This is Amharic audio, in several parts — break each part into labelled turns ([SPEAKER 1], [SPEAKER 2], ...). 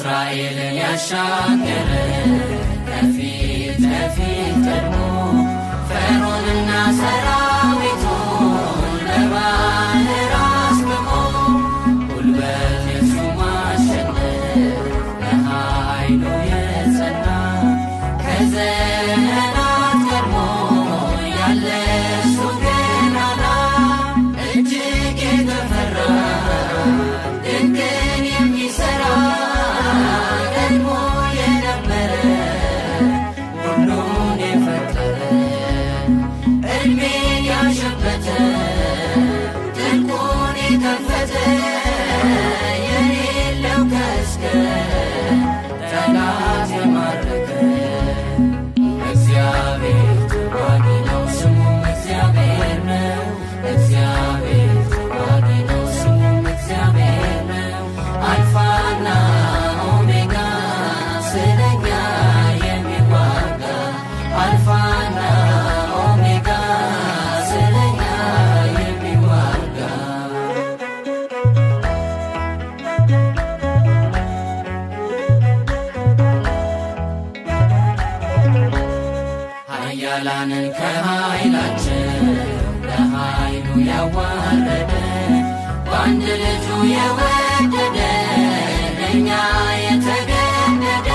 [SPEAKER 1] እስራኤልን ያሻገረ ከፊት ለፊት ቀድሞ ፈርዖንና ሰራዊቱን በባሕር አስግሞ ጉልበት የሱ ማሸነፍ በኃይሉ የጸና ከዘመናት ቀድሞ ያለ እሱ ገናና እጅግ የተፈራ ድንቅን የሚሠራ ቀድሞ የነበረ ሁሉን የፈጠረ ዕድሜን ያሸበተ ጥልቁን የከፈተ የሌለው ከእስከ ጠላት የማረከ እግዚአብሔር ተዋጊ ነው ስሙም እግዚአብሔር ነው። እግዚአብሔር ተዋጊ ነው ስሙም እግዚአብሔር ነው። አልፋና ኦሜጋ ስለኛ የሚዋጋ አልፋና ኦሜጋ ስለኛ የሚዋጋ ኃያላንን ከኃይላቸው ለኃይሉ ያዋረደ በአንድ ልጁ የወደደ ለእኛ የተገደደ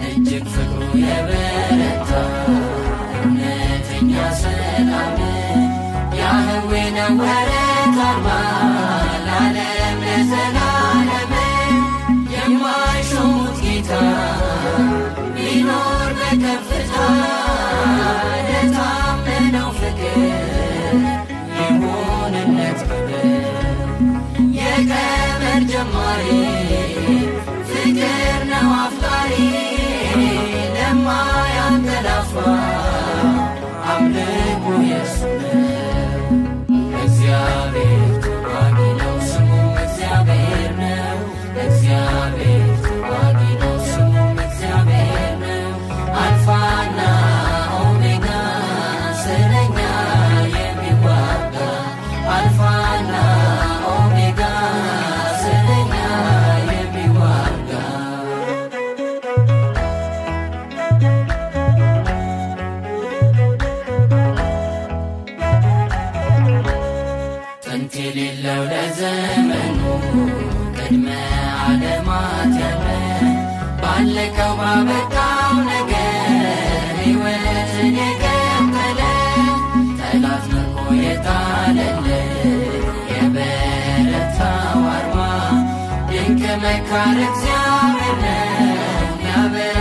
[SPEAKER 1] እጅግ ፍቅሩ የበረታ እውነተኛ ሰላም ያህዌ ነው ወረት አልባ ለዓለም ለዘላለም የማይሾሙት ጌታ ቢኖር በከፍታ ለታመነው ፍቅር ይሁንለት ክብር የቀመር ጀማሪ ፍቅር ነው አፍቃሪ ለማያንቀላፋ አምልኮ የሱ ነው። እግዚአብሔር ተዋጊ ነው ስሙም እግዚአብሔር ነው። እግዚአብሔር ተዋጊ ነው ስሙም እግዚአብሔር ነው። አልፋና ኦሜጋ ስለኛ የሚዋጋ አልፋና ኦሜጋ ስለኛ የሚዋጋ ጥንት የሌለው ለዘመኑ ቅድመ ዓለማት ያለ ባለቀው ባበቃው ነገር ሕይወትን የቀበለ ጠላት ምርኮ የጣለለት የበረታው አርማ ድንቅ መካር እግዚአብሔር ነው። ያበራ